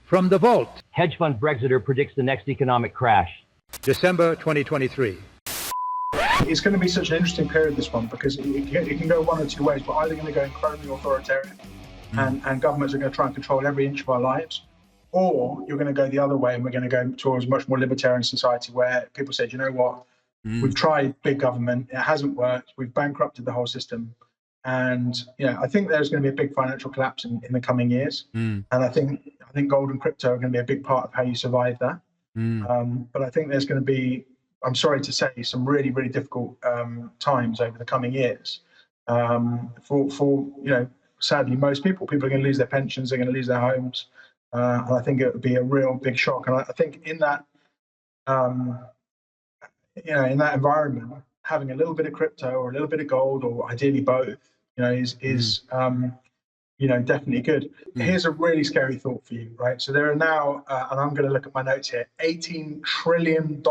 From the vault. Hedge Fund Brexiter predicts the next economic crash. December 2023. It's going to be such an interesting period, this one, because it can go one or two ways. We're either going to go incredibly authoritarian and governments are going to try and control every inch of our lives, or you're going to go the other way and we're going to go towards a much more libertarian society where people say, you know what, we've tried big government, it hasn't worked, we've bankrupted the whole system. And I think there's going to be a big financial collapse in the coming years. And I think gold and crypto are going to be a big part of how you survive that. But I think there's going to be, I'm sorry to say, some really, really difficult times over the coming years. For sadly, most people are going to lose their pensions, they're going to lose their homes. And I think it would be a real big shock. And I think in that, in that environment, having a little bit of crypto or a little bit of gold, or ideally both, is definitely good. Here's a really scary thought for you, right? So there are now, and I'm going to look at my notes here, $18 trillion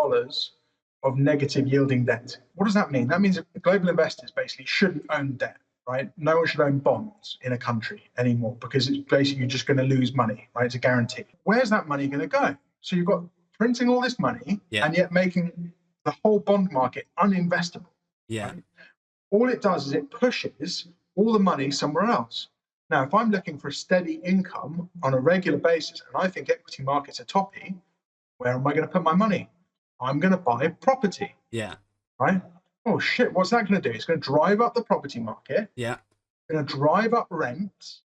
of negative yielding debt. What does that mean? That means that global investors basically shouldn't own debt, right? No one should own bonds in a country anymore because it's basically you're just going to lose money, right? It's a guarantee. Where's that money going to go? So you've got printing all this money and yet making the whole bond market uninvestable. Yeah. Right? All it does is it pushes all the money somewhere else. Now, if I'm looking for a steady income on a regular basis, and I think equity markets are toppy, where am I going to put my money? I'm going to buy property. Yeah. Right? Oh, shit. What's that going to do? It's going to drive up the property market. Yeah. It's going to drive up rents.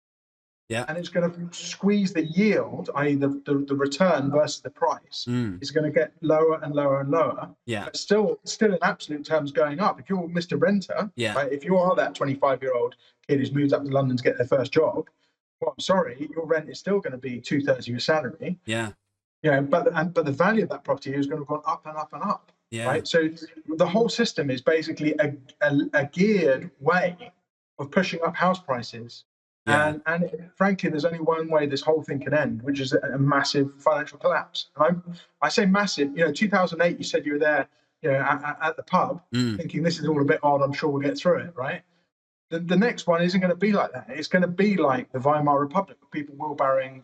Yeah. And it's going to squeeze the yield, i.e. the return versus the price. It's going to get lower and lower and lower. Yeah. But still in absolute terms going up. If you're Mr. Renter, right, if you are that 25-year-old kid who's moved up to London to get their first job, well, I'm sorry, your rent is still going to be 2/3 of your salary. Yeah. But the value of that property is going to go up and up and up. Yeah. Right. So the whole system is basically a geared way of pushing up house prices. Yeah. And frankly, there's only one way this whole thing can end, which is a massive financial collapse. And I say massive. 2008, you said you were there, at the pub, thinking this is all a bit odd. I'm sure we'll get through it, right? The next one isn't going to be like that. It's going to be like the Weimar Republic, people wheelbarrowing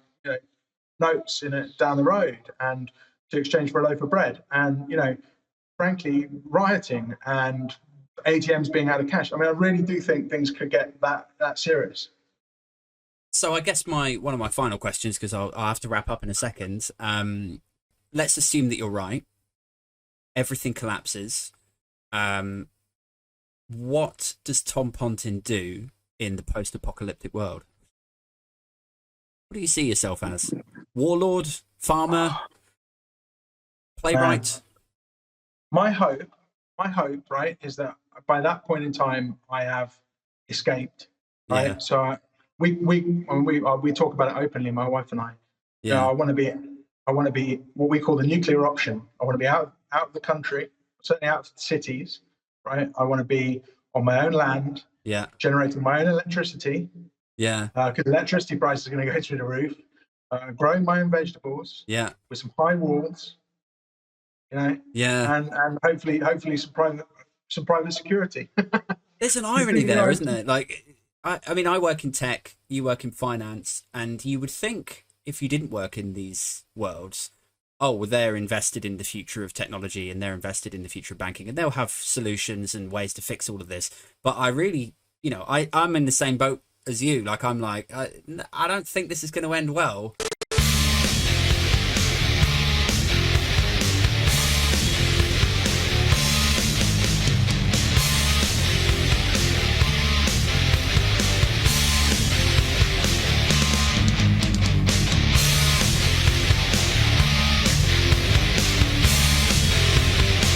notes down the road and to exchange for a loaf of bread, and frankly, rioting and ATMs being out of cash. I mean, I really do think things could get that serious. So I guess one of my final questions, because I'll have to wrap up in a second. Let's assume that you're right. Everything collapses. What does Tom Pontin do in the post-apocalyptic world? What do you see yourself as? Warlord? Farmer? Playwright? My hope, right, is that by that point in time, I have escaped. Right. Yeah. So we talk about it openly, my wife and I. Yeah. I want to be what we call the nuclear option. I want to be out of the country, certainly out of the cities, right? I want to be on my own land, generating my own electricity. Yeah. Because electricity prices are going to go through the roof. Growing my own vegetables. Yeah. With some high walls. Yeah. And hopefully some private security. There's an irony there, isn't there? Like, I mean, I work in tech, you work in finance, and you would think if you didn't work in these worlds, oh, well, they're invested in the future of technology and they're invested in the future of banking and they'll have solutions and ways to fix all of this. But I really, I'm in the same boat as you. Like, I'm like, I don't think this is going to end well.